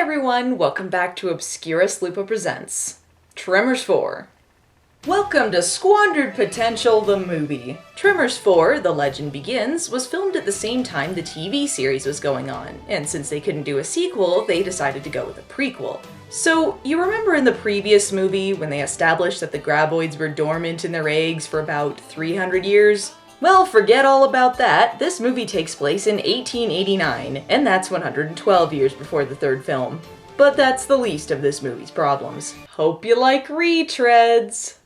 everyone, welcome back to Obscurus Lupa Presents Tremors 4. Welcome to Squandered Potential, the movie. Tremors 4, The Legend Begins, was filmed at the same time the TV series was going on, and since they couldn't do a sequel, they decided to go with a prequel. So, you remember in the previous movie when they established that the graboids were dormant in their eggs for about 300 years? Well, forget all about that. This movie takes place in 1889, and that's 112 years before the third film. But that's the least of this movie's problems. Hope you like retreads!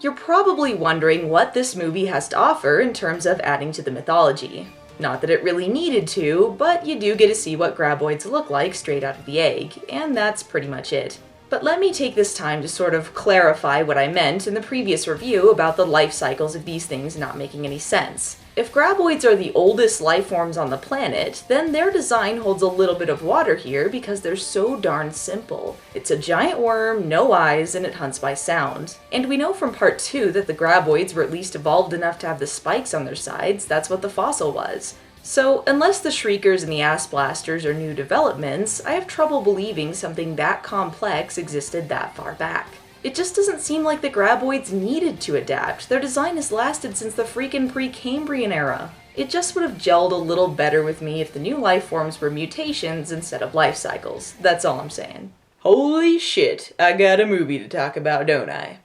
You're probably wondering what this movie has to offer in terms of adding to the mythology. Not that it really needed to, but you do get to see what graboids look like straight out of the egg, and that's pretty much it. But let me take this time to sort of clarify what I meant in the previous review about the life cycles of these things not making any sense. If graboids are the oldest life forms on the planet, then their design holds a little bit of water here because they're so darn simple. It's a giant worm, no eyes, and it hunts by sound. And we know from part 2 that the graboids were at least evolved enough to have the spikes on their sides. That's what the fossil was. So, unless the Shriekers and the Ass Blasters are new developments, I have trouble believing something that complex existed that far back. It just doesn't seem like the graboids needed to adapt. Their design has lasted since the freaking Precambrian era. It just would have gelled a little better with me if the new life forms were mutations instead of life cycles. That's all I'm saying. Holy shit, I got a movie to talk about, don't I?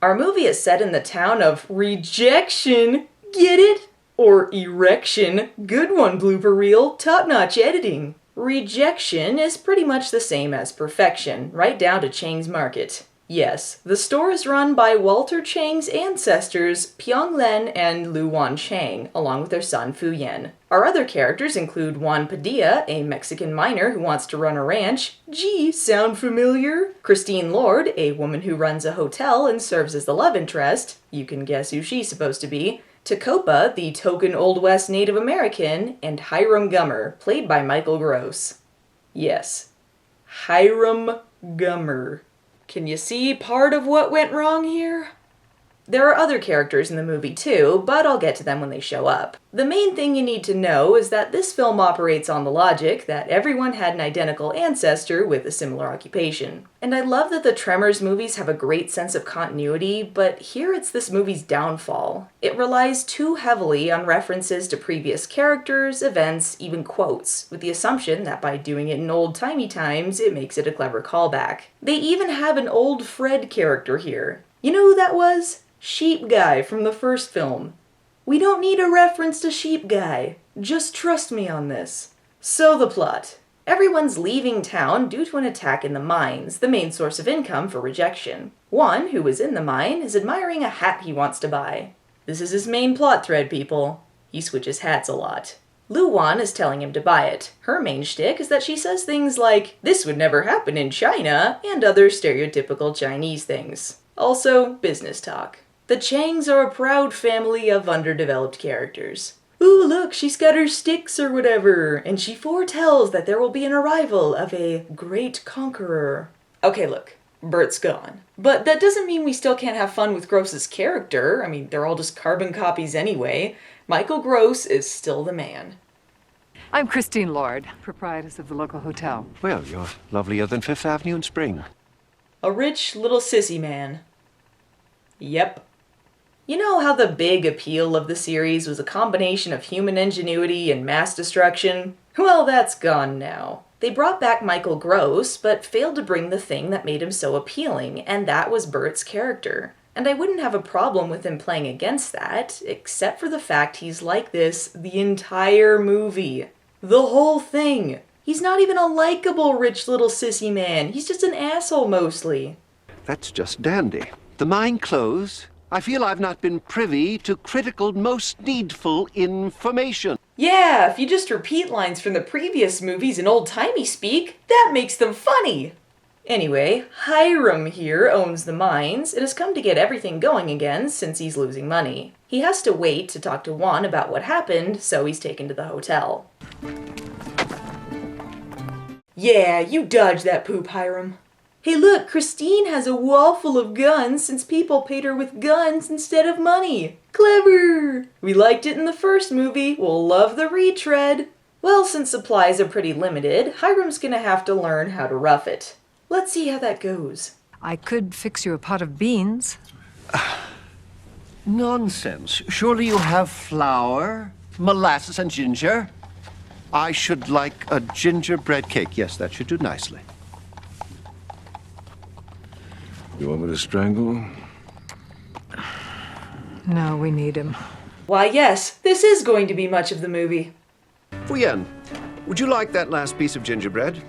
Our movie is set in the town of Rejection. Get it? Or Erection. Good one, blooper reel. Top-notch editing. Rejection is pretty much the same as Perfection, right down to Chang's Market. Yes, the store is run by Walter Chang's ancestors, Pyonglen and Luwan Chang, along with their son Fuyen. Our other characters include Juan Padilla, a Mexican miner who wants to run a ranch. Gee, sound familiar? Christine Lord, a woman who runs a hotel and serves as the love interest. You can guess who she's supposed to be. Tacopa, the token Old West Native American, and Hyrum Gummer, played by Michael Gross. Yes, Hyrum Gummer. Can you see part of what went wrong here? There are other characters in the movie too, but I'll get to them when they show up. The main thing you need to know is that this film operates on the logic that everyone had an identical ancestor with a similar occupation. And I love that the Tremors movies have a great sense of continuity, but here it's this movie's downfall. It relies too heavily on references to previous characters, events, even quotes, with the assumption that by doing it in old-timey times, it makes it a clever callback. They even have an old Fred character here. You know who that was? Sheep Guy from the first film. We don't need a reference to Sheep Guy. Just trust me on this. So the plot. Everyone's leaving town due to an attack in the mines, the main source of income for Rejection. One, who is in the mine, is admiring a hat he wants to buy. This is his main plot thread, people. He switches hats a lot. Luwan is telling him to buy it. Her main shtick is that she says things like, "This would never happen in China," and other stereotypical Chinese things. Also, business talk. The Changs are a proud family of underdeveloped characters. Ooh, look, she's got her sticks or whatever, and she foretells that there will be an arrival of a great conqueror. Okay, look, Bert's gone. But that doesn't mean we still can't have fun with Gross's character. I mean, they're all just carbon copies anyway. Michael Gross is still the man. I'm Christine Lord, proprietress of the local hotel. Well, you're lovelier than Fifth Avenue in spring. A rich little sissy man. Yep. You know how the big appeal of the series was a combination of human ingenuity and mass destruction? Well, that's gone now. They brought back Michael Gross, but failed to bring the thing that made him so appealing, and that was Bert's character. And I wouldn't have a problem with him playing against that, except for the fact he's like this the entire movie. The whole thing. He's not even a likable rich little sissy man. He's just an asshole mostly. That's just dandy. The mine closed. I feel I've not been privy to critical, most needful information. Yeah, if you just repeat lines from the previous movies in old-timey speak, that makes them funny. Anyway, Hyrum here owns the mines and has come to get everything going again since he's losing money. He has to wait to talk to Juan about what happened, so he's taken to the hotel. Yeah, you dodged that poop, Hyrum. Hey look, Christine has a wall full of guns since people paid her with guns instead of money. Clever! We liked it in the first movie, we'll love the retread. Well, since supplies are pretty limited, Hyrum's gonna have to learn how to rough it. Let's see how that goes. I could fix you a pot of beans. Nonsense. Surely you have flour, molasses, and ginger. I should like a gingerbread cake. Yes, that should do nicely. You want me to strangle? No, we need him. Why yes, this is going to be much of the movie. Fu Yan, would you like that last piece of gingerbread?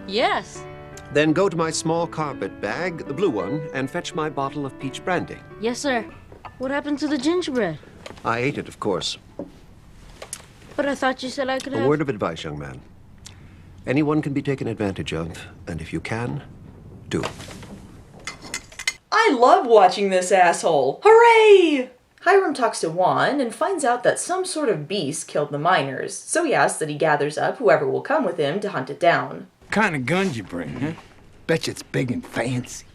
Yes. Then go to my small carpet bag, the blue one, and fetch my bottle of peach brandy. Yes, sir. What happened to the gingerbread? I ate it, of course. But I thought you said I could A have... word of advice, young man. Anyone can be taken advantage of, and if you can, do. I love watching this asshole. Hooray! Hyrum talks to Juan and finds out that some sort of beast killed the miners, so he asks that he gathers up whoever will come with him to hunt it down. Kind of guns you bring, huh? Bet you it's big and fancy.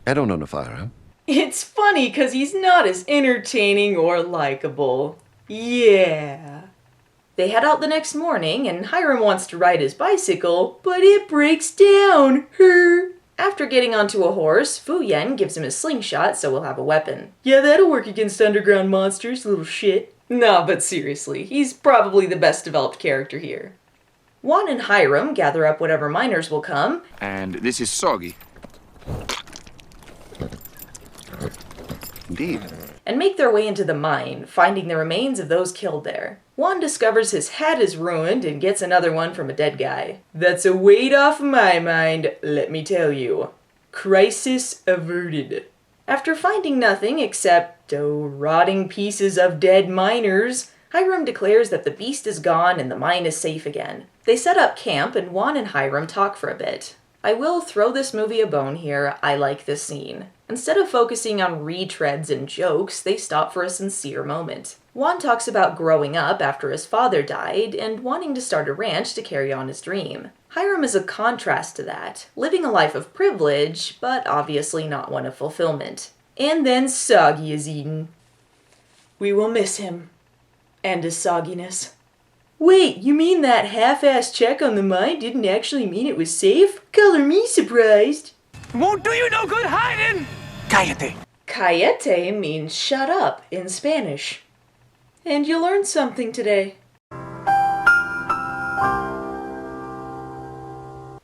I don't own a firearm. It's funny because he's not as entertaining or likable. Yeah. They head out the next morning and Hyrum wants to ride his bicycle, but it breaks down. After getting onto a horse, Fu Yan gives him a slingshot so he'll have a weapon. Yeah, that'll work against underground monsters, little shit. No, but seriously, he's probably the best developed character here. Juan and Hyrum gather up whatever miners will come. And this is soggy. Indeed. And make their way into the mine, finding the remains of those killed there. Juan discovers his hat is ruined and gets another one from a dead guy. That's a weight off my mind, let me tell you. Crisis averted. After finding nothing except rotting pieces of dead miners, Hyrum declares that the beast is gone and the mine is safe again. They set up camp and Juan and Hyrum talk for a bit. I will throw this movie a bone here, I like this scene. Instead of focusing on retreads and jokes, they stop for a sincere moment. Juan talks about growing up after his father died and wanting to start a ranch to carry on his dream. Hyrum is a contrast to that, living a life of privilege, but obviously not one of fulfillment. And then Soggy is eaten. We will miss him. And his sogginess. Wait, you mean that half-assed check on the mine didn't actually mean it was safe? Color me surprised. Won't do you no good hiding! Cállate! Cállate means shut up in Spanish. And you learned something today.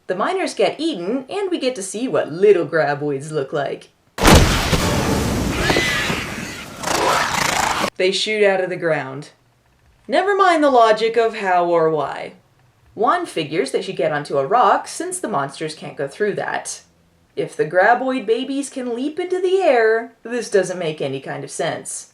The miners get eaten, and we get to see what little graboids look like. They shoot out of the ground. Never mind the logic of how or why. Juan figures they should get onto a rock since the monsters can't go through that. If the graboid babies can leap into the air, this doesn't make any kind of sense.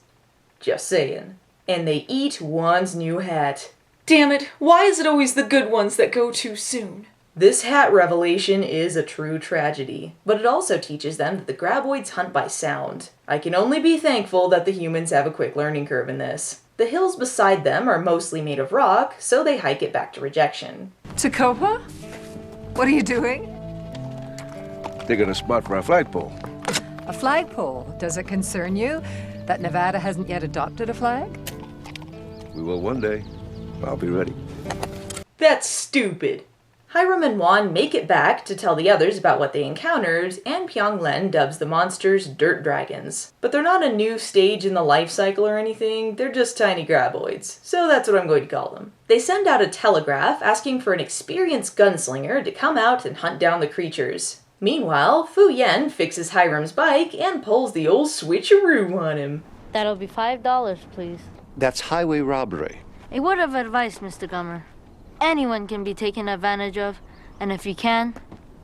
Just saying. And they eat Juan's new hat. Damn it, why is it always the good ones that go too soon? This hat revelation is a true tragedy, but it also teaches them that the graboids hunt by sound. I can only be thankful that the humans have a quick learning curve in this. The hills beside them are mostly made of rock, so they hike it back to Rejection. Tacopa? What are you doing? Digging a spot for a flagpole. A flagpole. Does it concern you that Nevada hasn't yet adopted a flag? We will one day. I'll be ready. That's stupid. Hyrum and Juan make it back to tell the others about what they encountered, and Pyonglen dubs the monsters dirt dragons. But they're not a new stage in the life cycle or anything, they're just tiny graboids, so that's what I'm going to call them. They send out a telegraph asking for an experienced gunslinger to come out and hunt down the creatures. Meanwhile, Fu Yan fixes Hyrum's bike and pulls the old switcheroo on him. That'll be $5, please. That's highway robbery. A word of advice, Mr. Gummer. Anyone can be taken advantage of, and if you can,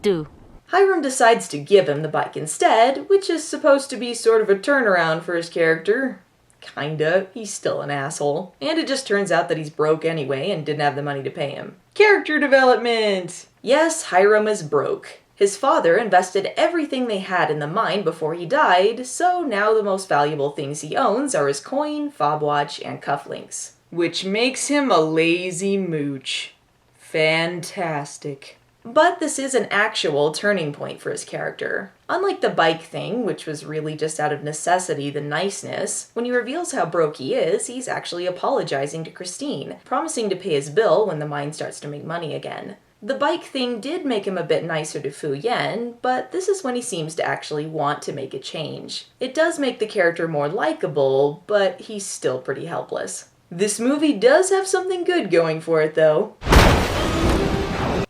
do. Hyrum decides to give him the bike instead, which is supposed to be sort of a turnaround for his character. Kinda, he's still an asshole. And it just turns out that he's broke anyway and didn't have the money to pay him. Character development! Yes, Hyrum is broke. His father invested everything they had in the mine before he died, so now the most valuable things he owns are his coin, fob watch, and cufflinks. Which makes him a lazy mooch. Fantastic. But this is an actual turning point for his character. Unlike the bike thing, which was really just out of necessity than niceness, when he reveals how broke he is, he's actually apologizing to Christine, promising to pay his bill when the mine starts to make money again. The bike thing did make him a bit nicer to Fu Yen, but this is when he seems to actually want to make a change. It does make the character more likable, but he's still pretty helpless. This movie does have something good going for it, though.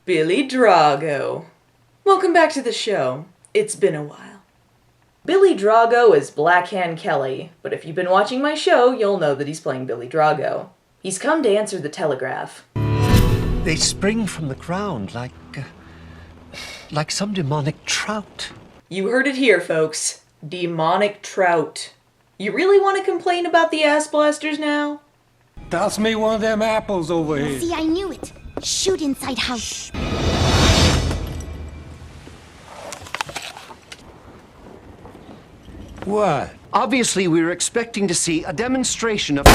Billy Drago. Welcome back to the show. It's been a while. Billy Drago is Blackhand Kelly, but if you've been watching my show, you'll know that he's playing Billy Drago. He's come to answer the telegraph. They spring from the ground like some demonic trout. You heard it here, folks. Demonic trout. You really want to complain about the ass blasters now? Toss me one of them apples over here. See, I knew it. Shoot inside house. What? Obviously, we were expecting to see a demonstration of...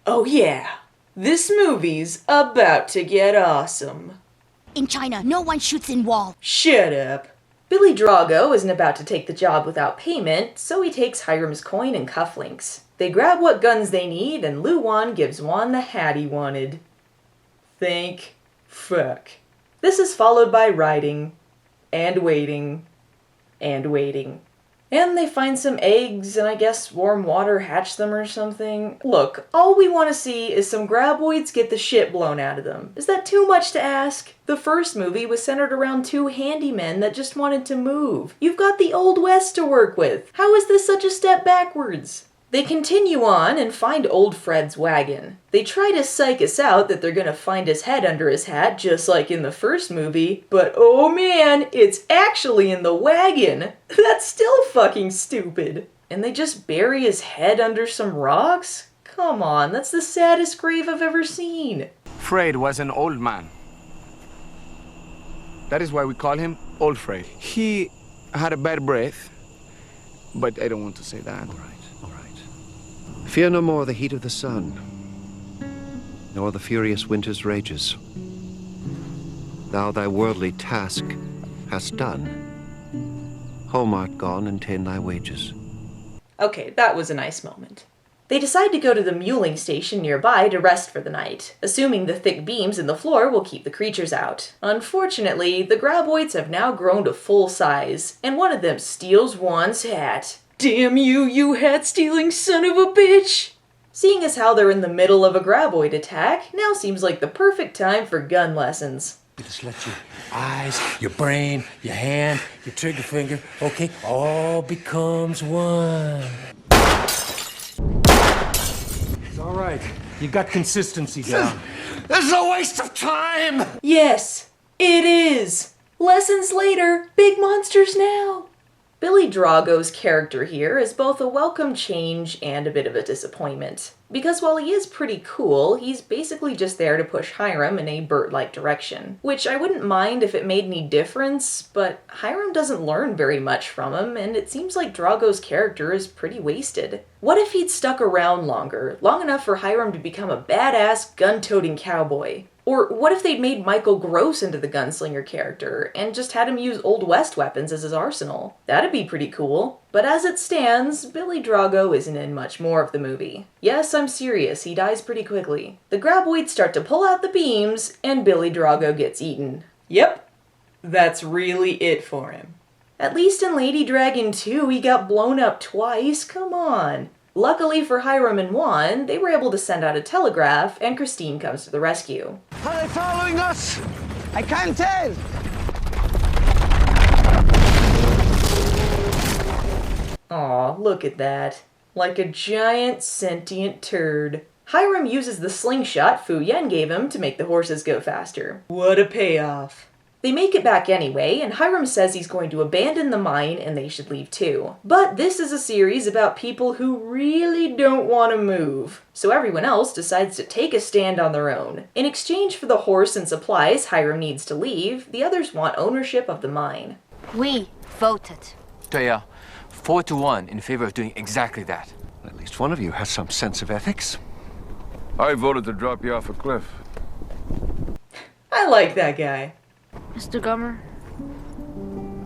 Oh yeah, this movie's about to get awesome. In China, no one shoots in wall. Shut up. Billy Drago isn't about to take the job without payment, so he takes Hyrum's coin and cufflinks. They grab what guns they need, and Lu Wan gives Wan the hat he wanted. Thank fuck. This is followed by riding, and waiting, and waiting. And they find some eggs, and I guess warm water hatch them or something. Look, all we want to see is some graboids get the shit blown out of them. Is that too much to ask? The first movie was centered around two handymen that just wanted to move. You've got the Old West to work with. How is this such a step backwards? They continue on and find old Fred's wagon. They try to psych us out that they're gonna find his head under his hat just like in the first movie, but oh man, it's actually in the wagon! That's still fucking stupid! And they just bury his head under some rocks? Come on, that's the saddest grave I've ever seen. Fred was an old man. That is why we call him Old Fred. He had a bad breath, but I don't want to say that. All right. Fear no more the heat of the sun, nor the furious winter's rages. Thou thy worldly task hast done. Home art gone, and ta'en thy wages. Okay, that was a nice moment. They decide to go to the muling station nearby to rest for the night, assuming the thick beams in the floor will keep the creatures out. Unfortunately, the graboids have now grown to full size, and one of them steals Juan's hat. Damn you, you hat-stealing son of a bitch! Seeing as how they're in the middle of a graboid attack, now seems like the perfect time for gun lessons. Just let your eyes, your brain, your hand, your trigger finger, okay, all becomes one. It's all right. You got consistency down. This is a waste of time! Yes, it is! Lessons later, big monsters now! Billy Drago's character here is both a welcome change and a bit of a disappointment. Because while he is pretty cool, he's basically just there to push Hyrum in a Bert-like direction. Which I wouldn't mind if it made any difference, but Hyrum doesn't learn very much from him, and it seems like Drago's character is pretty wasted. What if he'd stuck around longer, long enough for Hyrum to become a badass, gun-toting cowboy? Or what if they'd made Michael Gross into the gunslinger character, and just had him use Old West weapons as his arsenal? That'd be pretty cool. But as it stands, Billy Drago isn't in much more of the movie. Yes, I'm serious, he dies pretty quickly. The graboids start to pull out the beams, and Billy Drago gets eaten. Yep, that's really it for him. At least in Lady Dragon 2, he got blown up twice, come on. Luckily for Hyrum and Juan, they were able to send out a telegraph, and Christine comes to the rescue. Are they following us? I can't tell! Aw, look at that. Like a giant sentient turd. Hyrum uses the slingshot Fu Yen gave him to make the horses go faster. What a payoff. They make it back anyway, and Hyrum says he's going to abandon the mine and they should leave too. But this is a series about people who really don't want to move. So everyone else decides to take a stand on their own. In exchange for the horse and supplies Hyrum needs to leave, the others want ownership of the mine. We voted. Toya, 4-1 in favor of doing exactly that. At least one of you has some sense of ethics. I voted to drop you off a cliff. I like that guy. Mr. Gummer,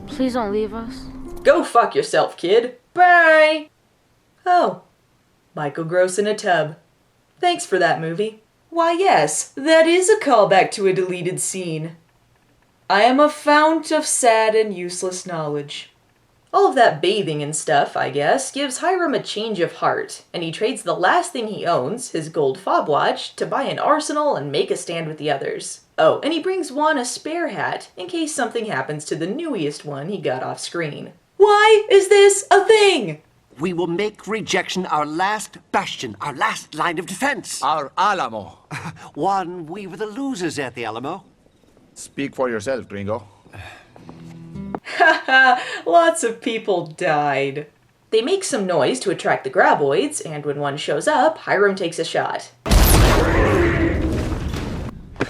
please don't leave us. Go fuck yourself, kid. Bye! Oh, Michael Gross in a tub. Thanks for that movie. Why yes, that is a callback to a deleted scene. I am a fount of sad and useless knowledge. All of that bathing and stuff, I guess, gives Hyrum a change of heart, and he trades the last thing he owns, his gold fob watch, to buy an arsenal and make a stand with the others. Oh, and he brings Juan a spare hat, in case something happens to the newiest one he got off screen. Why is this a thing? We will make rejection our last bastion, our last line of defense. Our Alamo. Juan, we were the losers at the Alamo. Speak for yourself, gringo. Haha, lots of people died. They make some noise to attract the graboids, and when one shows up, Hyrum takes a shot.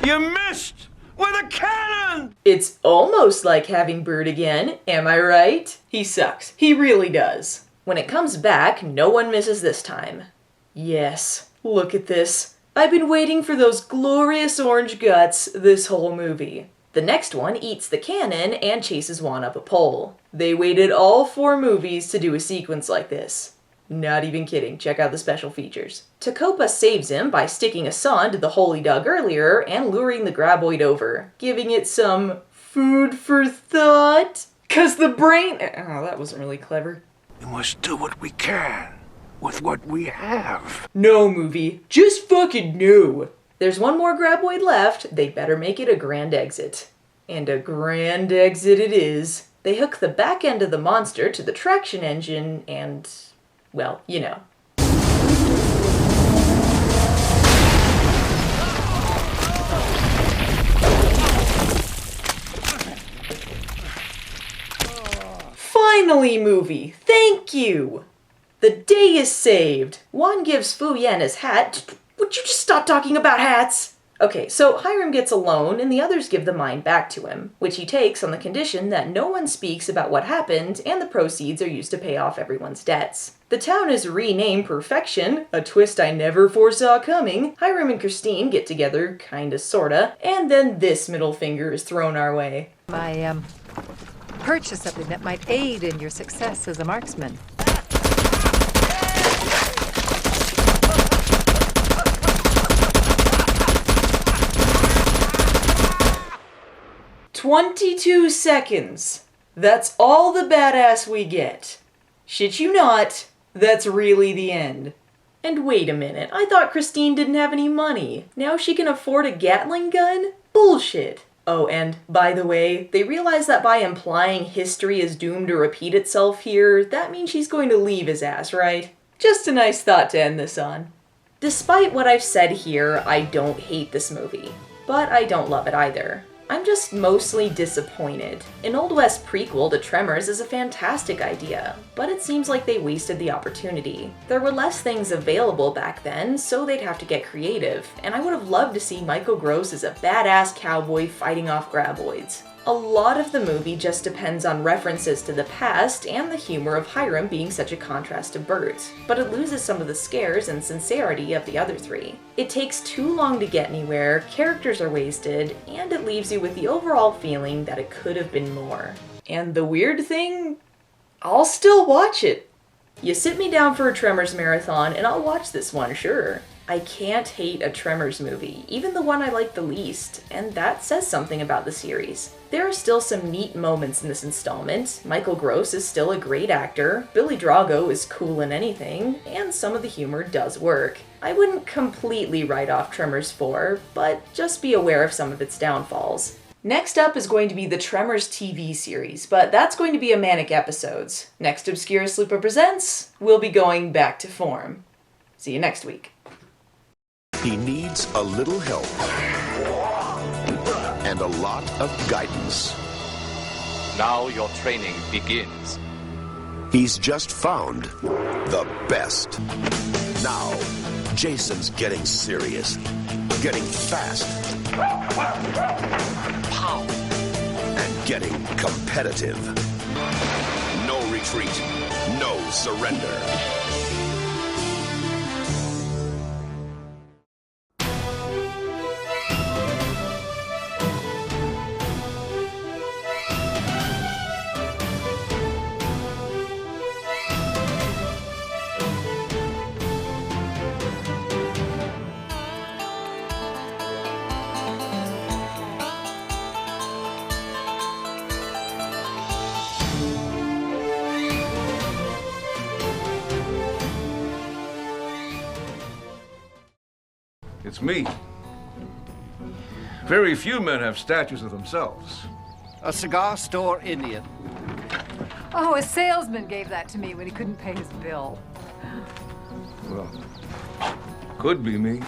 You missed! With a cannon! It's almost like having Bird again, am I right? He sucks. He really does. When it comes back, no one misses this time. Yes, look at this. I've been waiting for those glorious orange guts this whole movie. The next one eats the cannon and chases Juan up a pole. They waited all 4 movies to do a sequence like this. Not even kidding, check out the special features. Tacopa saves him by sticking a saw into the hole he dug earlier and luring the graboid over, giving it some food for thought. 'Cause the brain... Oh, that wasn't really clever. We must do what we can with what we have. No, movie. Just fucking no. There's one more graboid left. They better make it a grand exit. And a grand exit it is. They hook the back end of the monster to the traction engine and... well, you know. Finally, movie! Thank you! The day is saved. Juan gives Fu Yan his hat. Would you just stop talking about hats? Okay, so Hyrum gets a loan and the others give the mine back to him, which he takes on the condition that no one speaks about what happened and the proceeds are used to pay off everyone's debts. The town is renamed Perfection, a twist I never foresaw coming. Hyrum and Christine get together, kinda sorta, and then this middle finger is thrown our way. My, purchase something that might aid in your success as a marksman. 22 seconds. That's all the badass we get. Shit you not, that's really the end. And wait a minute, I thought Christine didn't have any money. Now she can afford a Gatling gun? Bullshit. Oh, and by the way, they realize that by implying history is doomed to repeat itself here, that means she's going to leave his ass, right? Just a nice thought to end this on. Despite what I've said here, I don't hate this movie. But I don't love it either. I'm just mostly disappointed. An Old West prequel to Tremors is a fantastic idea, but it seems like they wasted the opportunity. There were less things available back then, so they'd have to get creative, and I would have loved to see Michael Gross as a badass cowboy fighting off graboids. A lot of the movie just depends on references to the past and the humor of Hyrum being such a contrast to Bert, but it loses some of the scares and sincerity of the other three. It takes too long to get anywhere, characters are wasted, and it leaves you with the overall feeling that it could have been more. And the weird thing? I'll still watch it. You sit me down for a Tremors marathon and I'll watch this one, sure. I can't hate a Tremors movie, even the one I like the least, and that says something about the series. There are still some neat moments in this installment. Michael Gross is still a great actor, Billy Drago is cool in anything, and some of the humor does work. I wouldn't completely write off Tremors 4, but just be aware of some of its downfalls. Next up is going to be the Tremors TV series, but that's going to be a manic episodes. Next Obscurus Lupa Presents, we'll be going back to form. See you next week. He needs a little help and a lot of guidance. Now your training begins. He's just found the best. Now, Jason's getting serious, getting fast, pow, and getting competitive. No retreat, no surrender. It's me. Very few men have statues of themselves. A cigar store Indian. Oh, a salesman gave that to me when he couldn't pay his bill. Well, could be me.